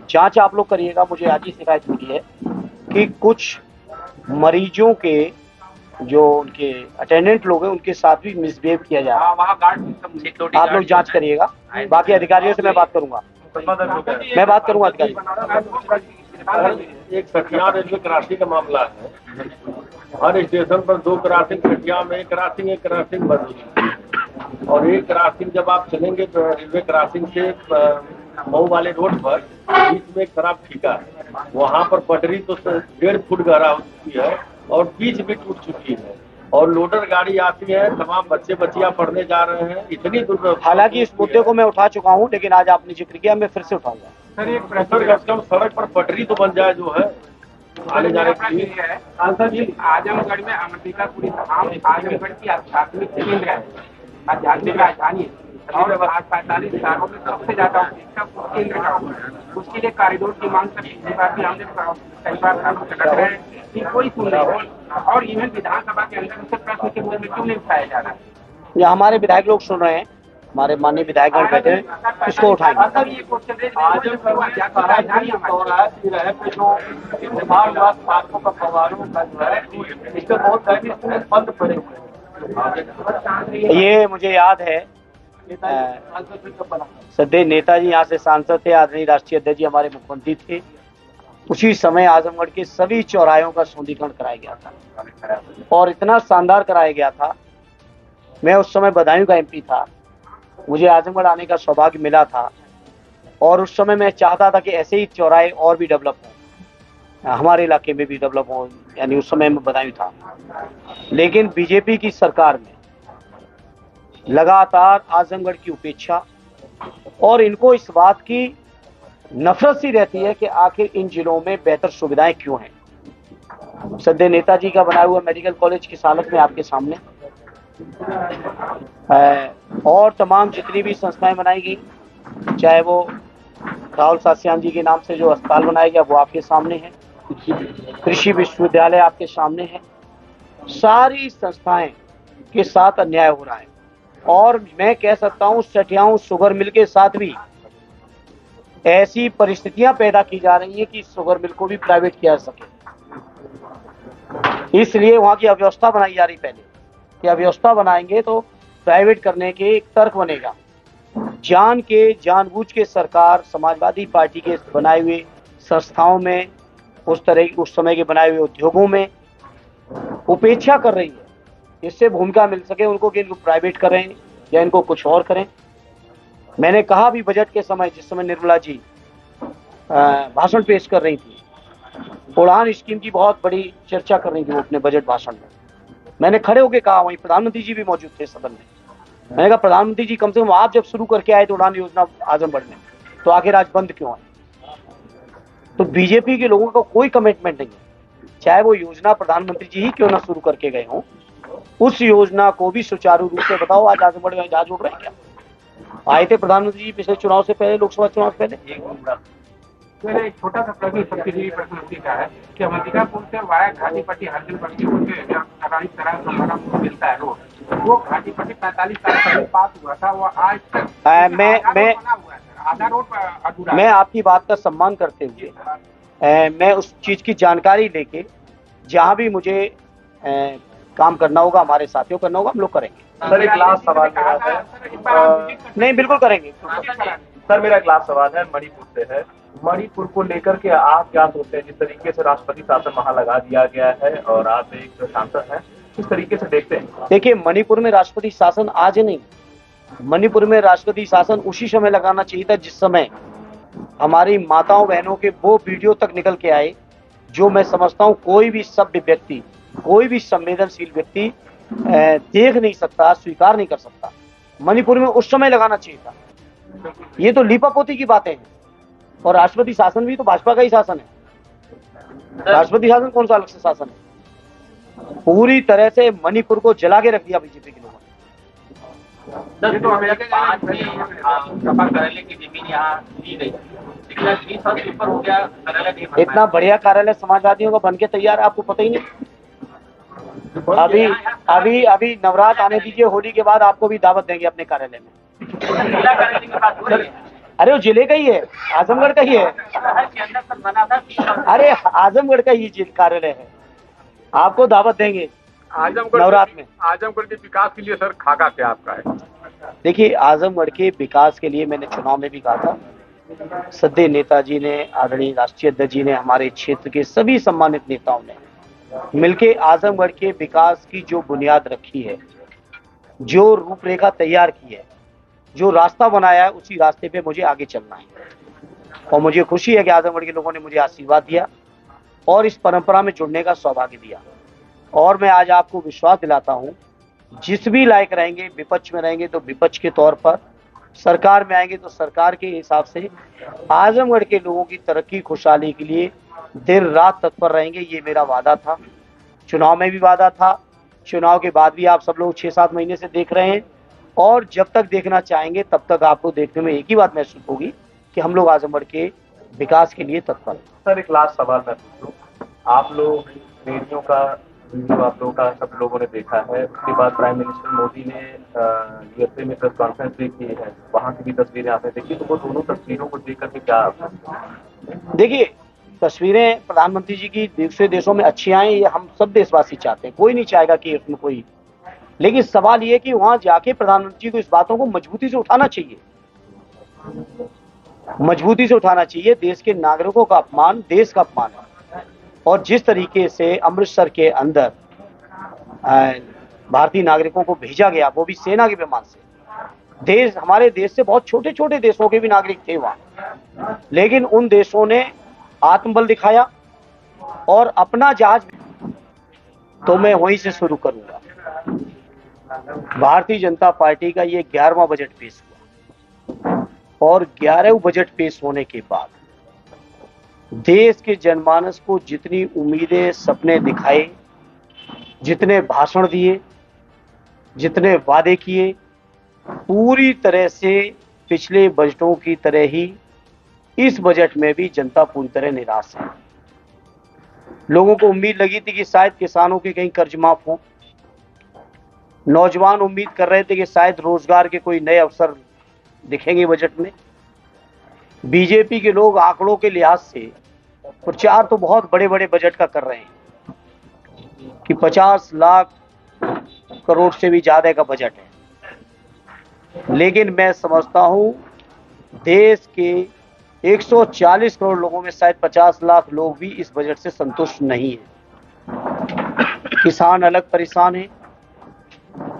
जांच आप लोग करिएगा। मुझे आज ही शिकायत मिली है कि कुछ मरीजों के जो उनके अटेंडेंट लोग हैं उनके साथ भी मिसबिहेव किया जा रहा है। आप लोग जांच करिएगा। बाकी अधिकारियों से मैं बात करूंगा। अधिकारी। एक कटिहार रेलवे क्रॉसिंग का मामला है। हर स्टेशन पर 2 क्रॉसिंग, कटिहार में एक क्रॉसिंग बनी और एक क्रॉसिंग जब आप चलेंगे तो रेलवे क्रॉसिंग से मऊ वाले रोड पर बीच में खराब ठीका है। वहाँ पर पटरी तो 1.5 फुट गहरा हो चुकी है और बीच भी टूट चुकी है और लोडर गाड़ी आती है, तमाम बच्चे बच्चियां पढ़ने जा रहे हैं। इतनी दुर्व्यवस्था। हालांकि इस मुद्दे को मैं उठा चुका हूं, लेकिन आज आपने जिक्र किया, मैं फिर से उठाऊंगा। सर एक प्रेशर सड़क पर पटरी तो बन जाए जो है आने जाने के लिए। सांसद जी, आजमगढ़ में अमृतिकापुरी धाम आजमगढ़ की आध्यात्मिक केंद्र है, आध्यात्मिक राजधानी है और आज 45 सालों में सबसे ज्यादा केंद्र का उसके लिए कॉरिडोर की मांग कर हमने कई बार कर रहे हैं कि कोई सुन नहीं और इवन विधानसभा के अंदर उसे प्रश्न के रूप में क्यों नहीं उठाया जा रहा है। ये हमारे विधायक लोग सुन रहे हैं, हमारे माननीय विधायक बैठे हैं, इसको उठाएंगे। ये मुझे याद है, सदैव नेताजी यहाँ से सांसद थे, आदरणीय राष्ट्रीय अध्यक्ष जी हमारे मुख्यमंत्री थे। उसी समय आजमगढ़ के सभी चौराहों का सौंदर्यीकरण कराया गया था और इतना शानदार कराया गया था। मैं उस समय बदायूं का एमपी था, मुझे आजमगढ़ आने का सौभाग्य मिला था और उस समय मैं चाहता था कि ऐसे ही चौराहे और भी डेवलप हों, हमारे इलाके में भी डेवलप हों। यानी उस समय मैं बदायूं था, लेकिन बीजेपी की सरकार में लगातार आजमगढ़ की उपेक्षा और इनको इस बात की नफरत सी रहती है कि आखिर इन जिलों में बेहतर सुविधाएं क्यों हैं। सदैव नेताजी का बनाया हुआ मेडिकल कॉलेज किस हालत में आपके सामने और तमाम जितनी भी संस्थाएं बनाई गई, चाहे वो राहुल सास्यान जी के नाम से जो अस्पताल बनाया गया वो आपके सामने है, कृषि विश्वविद्यालय आपके सामने है। सारी संस्थाएं के साथ अन्याय हो रहा है और मैं कह सकता हूं सठियाओं शुगर मिल के साथ भी ऐसी परिस्थितियां पैदा की जा रही हैं कि शुगर मिल को भी प्राइवेट किया जा सके। इसलिए वहां की अव्यवस्था बनाई जा रही पहले कि अव्यवस्था बनाएंगे तो प्राइवेट करने के एक तर्क बनेगा। जानबूझ के सरकार समाजवादी पार्टी के बनाए हुए संस्थाओं में, उस समय के बनाए हुए उद्योगों में उपेक्षा कर रही है। इससे भूमिका मिल सके उनको कि इनको प्राइवेट करें या इनको कुछ और करें। मैंने कहा भी बजट के समय, जिस समय निर्मला जी भाषण पेश कर रही थी, उड़ान स्कीम की बहुत बड़ी चर्चा कर रही थी वो अपने बजट भाषण में, मैंने खड़े होकर कहा, वहीं प्रधानमंत्री जी भी मौजूद थे सदन में, मैंने कहा प्रधानमंत्री जी कम से कम आप जब शुरू करके आए तो उड़ान योजना आजमगढ़ में, तो आखिर आज बंद क्यों है। तो बीजेपी के लोगों का कोई कमिटमेंट नहीं है, चाहे वो योजना प्रधानमंत्री जी ही क्यों ना शुरू करके गए हों, उस योजना को भी सुचारू रूप से बताओ। आज आजमगढ़ में जहाज उड़ रहे हैं क्या? आए थे प्रधानमंत्री जी पिछले चुनाव से पहले, लोकसभा चुनाव से पहले। एक छोटा सा प्रश्न प्रधानमंत्री का है कि अमृतिकापुर से वाया घाटीपट्टी हरदिलपट्टी होते मिलता है रोड, वो घाटीपट्टी 45 साल पहले पास हुआ था, वो आज आधा रोड अधूरा। मैं आपकी बात का सम्मान करते हुए मैं उस चीज की जानकारी लेके जहां भी मुझे काम करना होगा, हमारे साथियों करना होगा, हम लोग करेंगे। सर एक लास्ट सवाल मेरा है। नहीं, बिल्कुल करेंगे सर। मेरा एक लास्ट सवाल है, मणिपुर से है। मणिपुर को लेकर के आप क्या सोचते हैं? जिस तरीके से राष्ट्रपति शासन वहां लगा दिया गया है और आप एक सांसद हैं, किस तरीके से देखते हैं? देखिए, मणिपुर में राष्ट्रपति शासन आज नहीं, मणिपुर में राष्ट्रपति शासन उसी समय लगाना चाहिए था जिस समय हमारी माताओं बहनों के वो वीडियो तक निकल के आए, जो मैं समझता हूँ कोई भी सभ्य व्यक्ति, कोई भी संवेदनशील व्यक्ति देख नहीं सकता, स्वीकार नहीं कर सकता। मणिपुर में उस समय लगाना चाहिए था। ये तो लीपापोती की बातें हैं और राष्ट्रपति शासन भी तो भाजपा का ही शासन है। राष्ट्रपति शासन कौन सा अलग से शासन है? पूरी तरह से मणिपुर को जला के रख दिया बीजेपी के लोगों ने। ये तो कार्यालय की जमीन यहाँ दी गई, ऊपर हो गया, इतना बढ़िया कार्यालय समाजवादियों का बन के तैयार है, आपको पता ही नहीं। अभी अभी अभी नवरात्र आने दीजिए, होली के बाद आपको भी दावत देंगे अपने कार्यालय में। जिला कार्यालय की बात हो रही है। अरे वो जिले का ही है, आजमगढ़ का ही है। के अंदर सब बना था। अरे आजमगढ़ का ही जिला कार्यालय है, आपको दावत देंगे नवरात्र में। आजमगढ़ के विकास के लिए सर खाका क्या आपका है? देखिए, आजमगढ़ के विकास के लिए मैंने चुनाव में भी कहा था, सद्य नेताजी ने, आदरणीय राष्ट्रीय अध्यक्ष जी ने, हमारे क्षेत्र के सभी सम्मानित नेताओं ने मिलके आजमगढ़ के विकास की जो बुनियाद रखी है, जो रूपरेखा तैयार की है, जो रास्ता बनाया है, उसी रास्ते पे मुझे आगे चलना है। और मुझे खुशी है कि आजमगढ़ के लोगों ने मुझे आशीर्वाद दिया और इस परंपरा में जुड़ने का सौभाग्य दिया। और मैं आज आपको विश्वास दिलाता हूं, जिस भी लायक रहेंगे, विपक्ष में रहेंगे तो विपक्ष के तौर पर, सरकार में आएंगे तो सरकार के हिसाब से आजमगढ़ के लोगों की तरक्की खुशहाली के लिए दिन रात तत्पर रहेंगे। ये मेरा वादा था, चुनाव में भी वादा था, चुनाव के बाद भी आप सब लोग 6-7 महीने से देख रहे हैं, और जब तक देखना चाहेंगे तब तक आपको देखने में एक ही बात महसूस होगी कि हम लोग आजमगढ़ के विकास के लिए तत्पर हैं। सर, एक लास्ट सवाल मैं पूछूं, आप लोग रेडियो का वीडियो आप लोगों का सब लोगों ने देखा है, उसके बाद प्राइम मिनिस्टर मोदी ने यूएसए में प्रेस कॉन्फ्रेंस भी की है, वहां की भी तस्वीरें आपने देखी, तो वो दोनों तस्वीरों को देख करके क्या आप? देखिए, तस्वीरें प्रधानमंत्री जी की दूसरे देशों में अच्छी आए, ये हम सब देशवासी चाहते हैं, कोई नहीं चाहेगा कि उसमें कोई, लेकिन सवाल ये कि वहां जाके प्रधानमंत्री जी को इस बातों को मजबूती से उठाना चाहिए, मजबूती से उठाना चाहिए। देश के नागरिकों का अपमान देश का अपमान है, और जिस तरीके से अमृतसर के अंदर भारतीय नागरिकों को भेजा गया, वो भी सेना के विमान से, देश, हमारे देश से बहुत छोटे छोटे देशों के भी नागरिक थे वहां, लेकिन उन देशों ने आत्मबल दिखाया और अपना जहाज, तो मैं वहीं से शुरू करूंगा। भारतीय जनता पार्टी का ये 11वां बजट पेश हुआ, और 11वें बजट पेश होने के बाद देश के जनमानस को जितनी उम्मीदें, सपने दिखाए, जितने भाषण दिए, जितने वादे किए, पूरी तरह से पिछले बजटों की तरह ही इस बजट में भी जनता पूरी तरह निराश है। लोगों को उम्मीद लगी थी कि शायद किसानों के कहीं कर्ज माफ हो, नौजवान उम्मीद कर रहे थे कि शायद रोजगार के कोई नए अवसर दिखेंगे बजट में। बीजेपी के लोग आंकड़ों के लिहाज से प्रचार तो बहुत बड़े बड़े बजट का कर रहे हैं कि 50 लाख करोड़ से भी ज्यादा का बजट है, लेकिन मैं समझता हूं देश के 140 करोड़ लोगों में शायद 50 लाख लोग भी इस बजट से संतुष्ट नहीं है। किसान अलग परेशान हैं,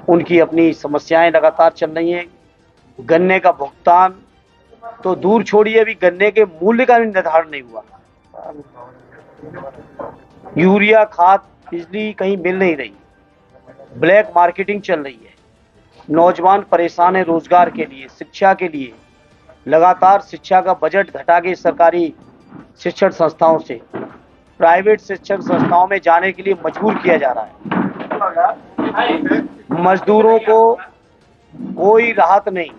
उनकी अपनी समस्याएं लगातार चल रही हैं। गन्ने का भुगतान तो दूर छोड़िए, अभी गन्ने के मूल्य का भी निर्धारण नहीं हुआ। यूरिया, खाद, बिजली कहीं मिल नहीं रही, ब्लैक मार्केटिंग चल रही है। नौजवान परेशान है रोजगार के लिए, शिक्षा के लिए, लगातार शिक्षा का बजट घटा के सरकारी शिक्षण संस्थाओं से प्राइवेट शिक्षण संस्थाओं में जाने के लिए मजबूर किया जा रहा है। मजदूरों को कोई राहत नहीं,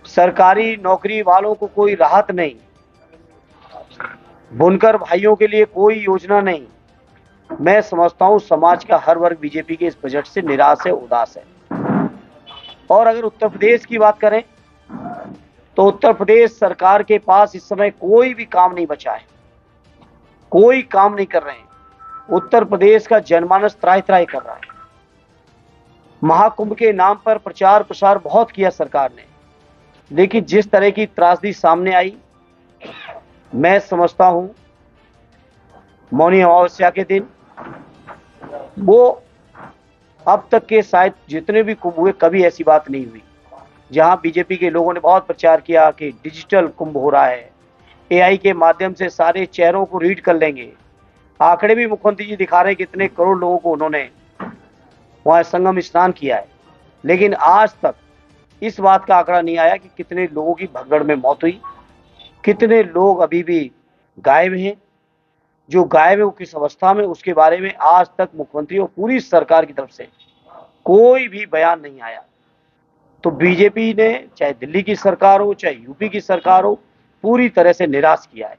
सरकारी नौकरी वालों को कोई राहत नहीं, बुनकर भाइयों के लिए कोई योजना नहीं। मैं समझता हूं समाज का हर वर्ग बीजेपी के इस बजट से निराश है, उदास है। और अगर उत्तर प्रदेश की बात करें तो उत्तर प्रदेश सरकार के पास इस समय कोई भी काम नहीं बचा है, कोई काम नहीं कर रहे हैं। उत्तर प्रदेश का जनमानस त्राहि त्राहि कर रहा है। महाकुंभ के नाम पर प्रचार प्रसार बहुत किया सरकार ने, लेकिन जिस तरह की त्रासदी सामने आई, मैं समझता हूं मौनी अमावस्या के दिन, वो अब तक के शायद जितने भी कुंभ हुए कभी ऐसी बात नहीं हुई जहां बीजेपी के लोगों ने बहुत प्रचार किया कि डिजिटल कुंभ हो रहा है, एआई के माध्यम से सारे चेहरों को रीड कर लेंगे। आंकड़े भी मुख्यमंत्री जी दिखा रहे हैं कितने करोड़ लोगों को उन्होंने वहां संगम स्नान किया है, लेकिन आज तक इस बात का आंकड़ा नहीं आया कि कितने लोगों की भगदड़ में मौत हुई, कितने लोग अभी भी गायब हैं, जो गायब है वो किस अवस्था में, उसके बारे में आज तक मुख्यमंत्री और पूरी सरकार की तरफ से कोई भी बयान नहीं आया। तो बीजेपी ने, चाहे दिल्ली की सरकार हो चाहे यूपी की सरकार हो, पूरी तरह से निराश किया है।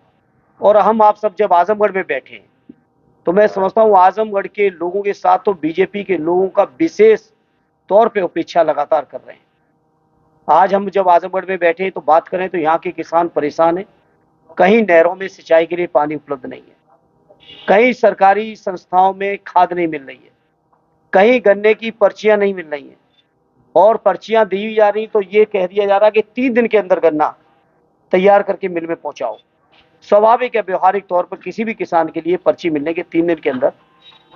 और हम आप सब जब आजमगढ़ में बैठे हैं तो मैं समझता हूँ आजमगढ़ के लोगों के साथ तो बीजेपी के लोगों का विशेष तौर पे उपेक्षा लगातार कर रहे हैं। आज हम जब आजमगढ़ में बैठे तो बात करें तो यहाँ के किसान परेशान हैं। कहीं नहरों में सिंचाई के लिए पानी उपलब्ध नहीं है, कहीं सरकारी संस्थाओं में खाद नहीं मिल रही है, कहीं गन्ने की पर्चियां नहीं मिल रही हैं, और पर्चियां दी जा रही तो ये कह दिया जा रहा है कि 3 दिन के अंदर गन्ना तैयार करके मिल में पहुंचाओ। स्वाभाविक है, व्यवहारिक तौर पर किसी भी किसान के लिए पर्ची मिलने के 3 दिन के अंदर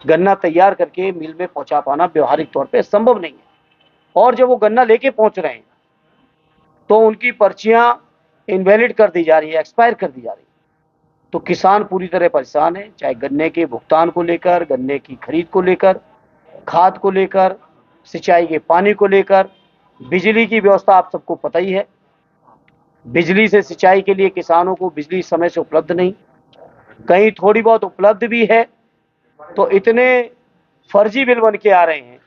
गन्ना तैयार करके मिल में पहुंचा पाना व्यवहारिक तौर पर संभव नहीं है। और जब वो गन्ना लेके पहुंच रहे हैं तो उनकी पर्चियां इनवैलिड कर दी जा रही है, एक्सपायर कर दी जा रही है। तो किसान पूरी तरह परेशान है, चाहे गन्ने के भुगतान को लेकर, गन्ने की खरीद को लेकर, खाद को लेकर, सिंचाई के पानी को लेकर। बिजली की व्यवस्था आप सबको पता ही है, बिजली से सिंचाई के लिए किसानों को बिजली समय से उपलब्ध नहीं, कहीं थोड़ी बहुत उपलब्ध भी है तो इतने फर्जी बिल बन के आ रहे हैं,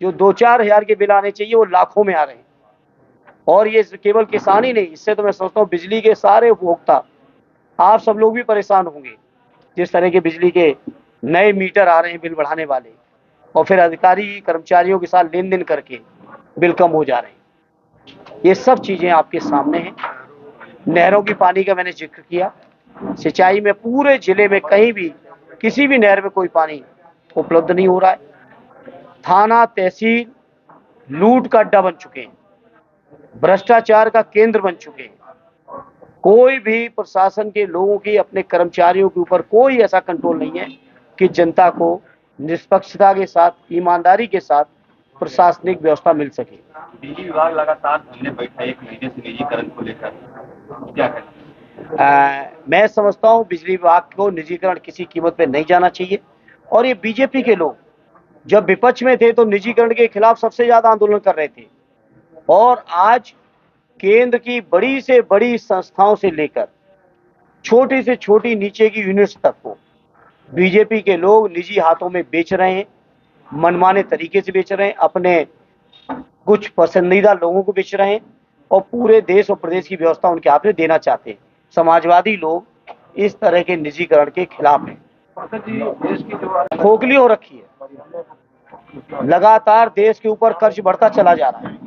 जो 2-4 हज़ार के बिल आने चाहिए वो लाखों में आ रहे हैं। और ये केवल किसान ही नहीं, इससे तो मैं सोचता हूँ बिजली के सारे उपभोक्ता, आप सब लोग भी परेशान होंगे। जिस तरह के बिजली के नए मीटर आ रहे हैं बिल बढ़ाने वाले, और फिर अधिकारी कर्मचारियों के साथ लेन देन करके बिल कम हो जा रहे हैं। ये सब चीजें आपके सामने हैं। नहरों की पानी का मैंने जिक्र किया, सिंचाई में पूरे जिले में कहीं भी किसी भी नहर में कोई पानी उपलब्ध नहीं हो रहा है। थाना तहसील लूट का अड्डा बन चुके हैं, भ्रष्टाचार का केंद्र बन चुके हैं। कोई भी प्रशासन के लोगों की, अपने कर्मचारियों के ऊपर कोई ऐसा कंट्रोल नहीं है कि जनता को निष्पक्षता के साथ, ईमानदारी के साथ प्रशासनिक व्यवस्था मिल सके। बिजली विभाग लगातार धरने बैठा है एक महीने से निजीकरण को लेकर, क्या कहना? मैं समझता हूँ बिजली विभाग को निजीकरण किसी कीमत पे नहीं जाना चाहिए। और ये बीजेपी के लोग जब विपक्ष में थे तो निजीकरण के खिलाफ सबसे ज्यादा आंदोलन कर रहे थे, और आज केंद्र की बड़ी से बड़ी संस्थाओं से लेकर छोटी से छोटी नीचे की यूनिट्स तक को बीजेपी के लोग निजी हाथों में बेच रहे हैं, मनमाने तरीके से बेच रहे हैं, अपने कुछ पसंदीदा लोगों को बेच रहे हैं, और पूरे देश और प्रदेश की व्यवस्था उनके हाथ में देना चाहते हैं। समाजवादी लोग इस तरह के निजीकरण के खिलाफ हैं। खोखली हो रखी है, लगातार देश के ऊपर कर्ज बढ़ता चला जा रहा है।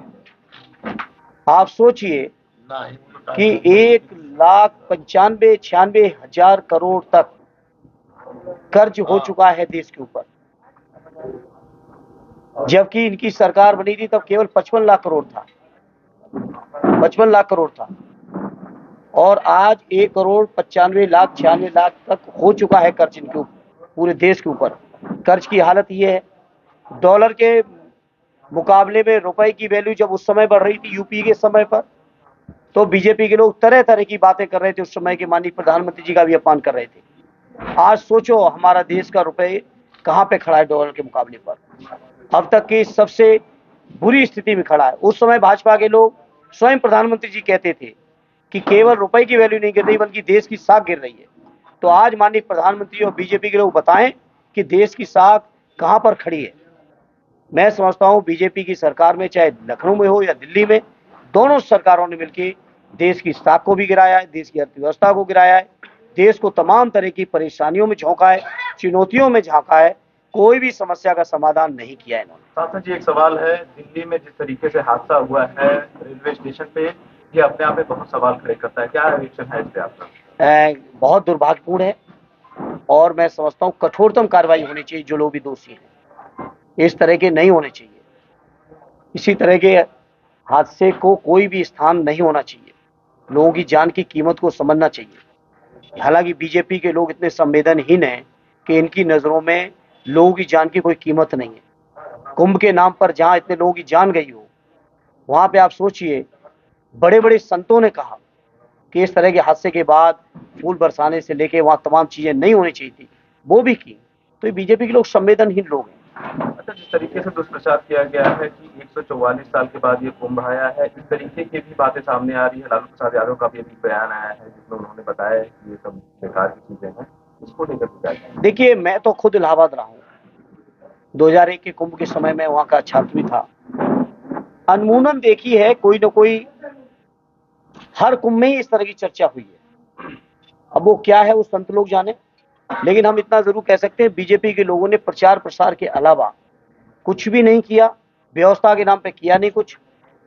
आप सोचिए कि 1,95,96 हजार करोड़ तक कर्ज हो चुका है देश के ऊपर, जबकि इनकी सरकार बनी थी तब केवल 55 लाख करोड़ था, 55 लाख करोड़ था, और आज 1,95,96 लाख तक हो चुका है कर्ज इनके ऊपर, पूरे देश के ऊपर। कर्ज की हालत ये है, डॉलर के मुकाबले में रुपए की वैल्यू जब उस समय बढ़ रही थी यूपी के समय पर, तो बीजेपी के लोग तरह तरह की बातें कर रहे थे, उस समय के माननीय प्रधानमंत्री जी का भी अपमान कर रहे थे। आज सोचो हमारा देश का रुपए कहाँ पे खड़ा है डॉलर के मुकाबले पर, अब तक की सबसे बुरी स्थिति में खड़ा है। उस समय भाजपा के लोग, स्वयं प्रधानमंत्री जी कहते थे कि केवल रुपए की वैल्यू नहीं गिर रही बल्कि देश की साख गिर रही है। तो आज माननीय प्रधानमंत्री और बीजेपी के लोग बताएं कि देश की साख कहां पर खड़ी है। मैं समझता हूं बीजेपी की सरकार में, चाहे लखनऊ में हो या दिल्ली में, दोनों सरकारों ने मिलकर देश की साख को भी गिराया है, देश की अर्थव्यवस्था को गिराया है, देश को तमाम तरह की परेशानियों में झोंका है, चुनौतियों में झांका है, कोई भी समस्या का समाधान नहीं किया है इन्होंने। शासन जी, एक सवाल है, दिल्ली में जिस तरीके से हादसा हुआ है रेलवे स्टेशन पे, ये अपने आप में बहुत सवाल खड़े करता है, क्या रिएक्शन है इस पे आपका? बहुत दुर्भाग्यपूर्ण है, और मैं समझता हूँ कठोरतम कार्रवाई होनी चाहिए। जो लोग भी दोषी हैं इस तरह के नहीं होने चाहिए, इसी तरह के हादसे को कोई भी स्थान नहीं होना चाहिए। लोगों की जान की कीमत को समझना चाहिए। हालांकि बीजेपी के लोग इतने संवेदनहीन हैं कि इनकी नज़रों में लोगों की जान की कोई कीमत नहीं है। कुंभ के नाम पर जहां इतने लोगों की जान गई हो, वहां पे आप सोचिए, बड़े बड़े संतों ने कहा कि इस तरह के हादसे के बाद फूल बरसाने से लेके वहां तमाम चीजें नहीं होनी चाहिए थी, वो भी की। तो ये बीजेपी के लोग संवेदनहीन लोग हैं। अच्छा, जिस तरीके से दुष्प्रचार किया गया है कि 144 साल के बाद ये कुंभ आया है, इस तरीके की भी बातें सामने आ रही है। लालू प्रसाद यादव का भी अभी बयान आया है जिसमें उन्होंने बताया कि ये सब बेकार की चीजें हैं, इसको लेकर। देखिए, मैं तो खुद इलाहाबाद रहा हूँ, 2001 के कुंभ के समय में वहां का छात्र भी था। अनमूनन देखी है, कोई न कोई हर कुंभ में ही इस तरह की चर्चा हुई है। अब वो क्या है वो संत लोग जाने, लेकिन हम इतना जरूर कह सकते हैं, बीजेपी के लोगों ने प्रचार प्रसार के अलावा कुछ भी नहीं किया, व्यवस्था के नाम पे किया नहीं कुछ।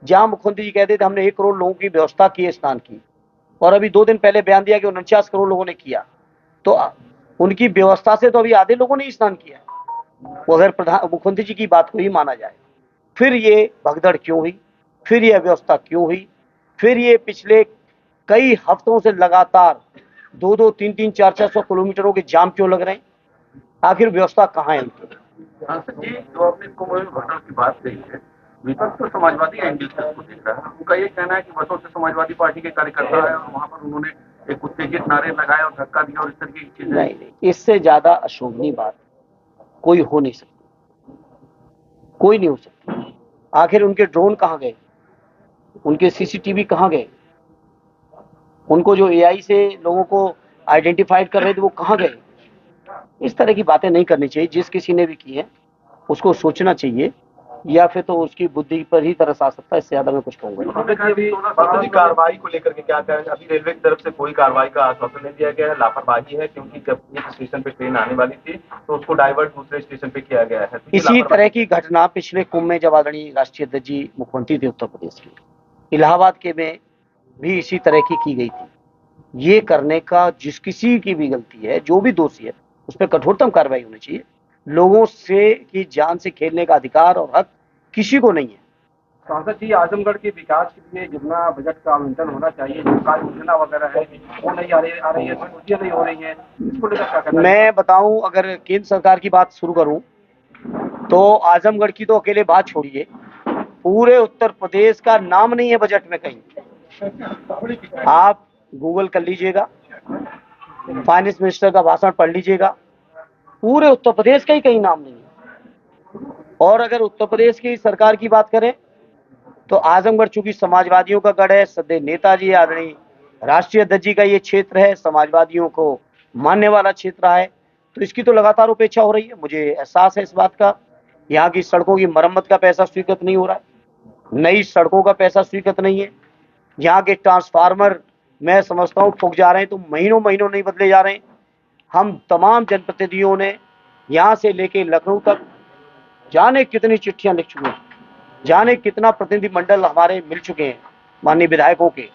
जहां मुख्यमंत्री जी कहते थे हमने 1 करोड़ लोगों की व्यवस्था की है स्नान की, और अभी 2 दिन पहले बयान दिया कि 49 करोड़ लोगों ने किया, तो उनकी व्यवस्था से तो अभी आधे लोगों ने स्नान किया। वो अगर मुख्यमंत्री जी की बात को ही माना जाए, फिर ये भगदड़ क्यों हुई, फिर ये अव्यवस्था क्यों हुई, फिर ये पिछले कई हफ्तों से लगातार 2-2, 3-3, 400 किलोमीटरों के जाम क्यों लग रहे हैं? आखिर व्यवस्था कहाँ है उनकी? सांसद जी, जो आपने कुंभ में घटना की बात कही है, विपक्ष तो समाजवादी एंगल से उसको देख रहा है। उनका ये कहना है कि बसों से समाजवादी पार्टी के कार्यकर्ता है और वहां पर उन्होंने एक उत्तेजित नारे लगाए और धक्का दिया और इस तरह की चीजें। नहीं, इससे ज्यादा अशोभनीय बात कोई हो नहीं सकती, कोई नहीं हो सकती। आखिर उनके ड्रोन कहाँ गए, उनके सीसीटीवी कहाँ गए, उनको जो एआई से लोगों को आइडेंटिफाइड कर रहे थे वो कहाँ गए? इस तरह की बातें नहीं करनी चाहिए। जिस किसी ने भी की है उसको सोचना चाहिए, या फिर तो उसकी बुद्धि पर ही तरस आ सकता है। इससे ज्यादा मैं कुछ कहूंगा। कार्रवाई को लेकर के क्या कहें? अभी रेलवे की तरफ से कोई कार्रवाई का आश्वासन नहीं दिया गया है, लापरवाही है, क्योंकि जब एक स्टेशन पे ट्रेन आने वाली थी तो उसको डाइवर्ट दूसरे स्टेशन पे किया गया है। तो इसी तरह की घटना पिछले कुंभ में जब आदरणीय राष्ट्रीय अध्यक्ष जी मुख्यमंत्री थे उत्तर प्रदेश के, इलाहाबाद के में भी इसी तरह की गई थी। ये करने का जिस किसी की भी गलती है, जो भी दोषी है, उस पर कठोरतम कार्रवाई होनी चाहिए। लोगों से की जान से खेलने का अधिकार और हक किसी को नहीं है। सांसद जी, आजमगढ़ के विकास के लिए जितना बजट का आवंटन होना चाहिए, जो कार्य योजना वगैरह है वो नहीं आ रही है, मंजूरियां नहीं हो रही है, इसको लेकर क्या कहना है? मैं बताऊं, अगर केंद्र सरकार की बात शुरू करूं तो आजमगढ़ की तो अकेले बात छोड़िए, पूरे उत्तर प्रदेश का नाम नहीं है बजट में कहीं। आप गूगल कर लीजिएगा, फाइनेंस मिनिस्टर का भाषण पढ़ लीजिएगा, पूरे उत्तर प्रदेश का ही कहीं नाम नहीं है। और अगर उत्तर प्रदेश की सरकार की बात करें तो आजमगढ़ चूंकि समाजवादियों का गढ़ है, सदैव नेताजी आदरणीय राष्ट्रीय अध्यक्ष जी का ये क्षेत्र है, समाजवादियों को मानने वाला क्षेत्र है, तो इसकी तो लगातार उपेक्षा हो रही है। मुझे एहसास है इस बात का। यहाँ की सड़कों की मरम्मत का पैसा स्वीकृत नहीं हो रहा है, नई सड़कों का पैसा स्वीकृत नहीं है। यहाँ के ट्रांसफार्मर मैं समझता हूँ फूक जा रहे हैं, तो महीनों महीनों नहीं बदले जा रहे हैं। हम तमाम जनप्रतिनिधियों ने यहाँ से लेके लखनऊ तक जाने कितनी चिट्ठियां लिख चुके हैं, जाने कितना प्रतिनिधिमंडल हमारे मिल चुके हैं माननीय विधायकों के।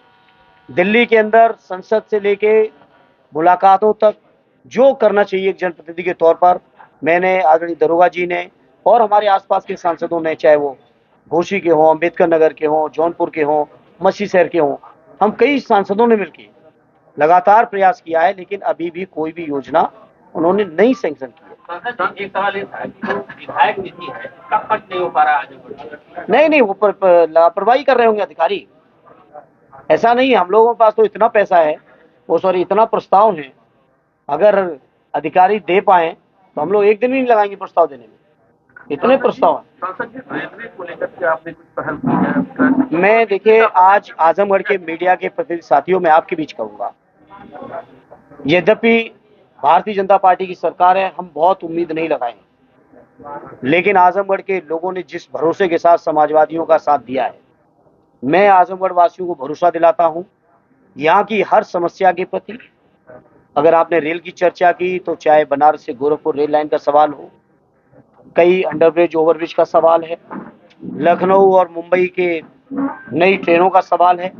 दिल्ली के अंदर संसद से लेके मुलाकातों तक जो करना चाहिए एक जनप्रतिनिधि के तौर पर, मैंने आदरणीय दरोगा जी ने और हमारे आसपास के सांसदों ने, चाहे वो घोसी के हों, अम्बेडकर नगर के हों, जौनपुर के हों, मछली शहर के हों, हम कई सांसदों ने मिलकर लगातार प्रयास किया है, लेकिन अभी भी कोई भी योजना उन्होंने नहीं सैंक्शन की है। एक सवाल ये था कि जो विधायक निधि है इसका खर्च नहीं हो पा रहा है। नहीं, वो लापरवाही कर रहे होंगे अधिकारी। ऐसा नहीं है, हम लोगों के पास तो इतना पैसा है, वो सॉरी इतना प्रस्ताव है, अगर अधिकारी दे पाए तो हम लोग एक दिन भी नहीं लगाएंगे प्रस्ताव देने में, इतने प्रस्ताव हैं। सांसद जी, रेलवे को लेकर के आपने कुछ पहल की है? मैं देखिए आज आजमगढ़ के मीडिया के प्रतिनिधि साथियों में आपके बीच कहूंगा, यद्यपि भारतीय जनता पार्टी की सरकार है, हम बहुत उम्मीद नहीं लगाएंगे, लेकिन आजमगढ़ के लोगों ने जिस भरोसे के साथ समाजवादियों का साथ दिया है, मैं आजमगढ़ वासियों को भरोसा दिलाता हूं। यहाँ की हर समस्या के प्रति, अगर आपने रेल की चर्चा की तो चाहे बनारस से गोरखपुर रेल लाइन का सवाल हो, कई अंडरब्रिज ओवरब्रिज का सवाल है, लखनऊ और मुंबई के नई ट्रेनों का सवाल है,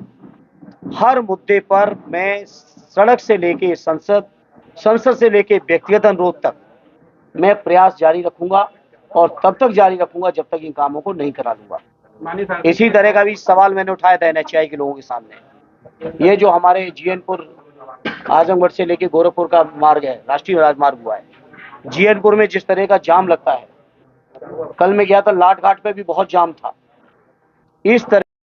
हर मुद्दे पर मैं सड़क से लेके संसद से लेके व्यक्तिगत अनुरोध तक मैं प्रयास जारी रखूंगा, और तब तक जारी रखूंगा जब तक इन कामों को नहीं करा लूंगा। इसी तरह का भी सवाल मैंने उठाया था एनएचआई के लोगों के सामने। ये जो हमारे जीएनपुर आजमगढ़ से लेके गोरखपुर का मार्ग है, राष्ट्रीय राजमार्ग हुआ है, जीएनपुर में जिस तरह का जाम लगता है, कल मैं गया था लाट घाट पे भी बहुत जाम था। इस तरह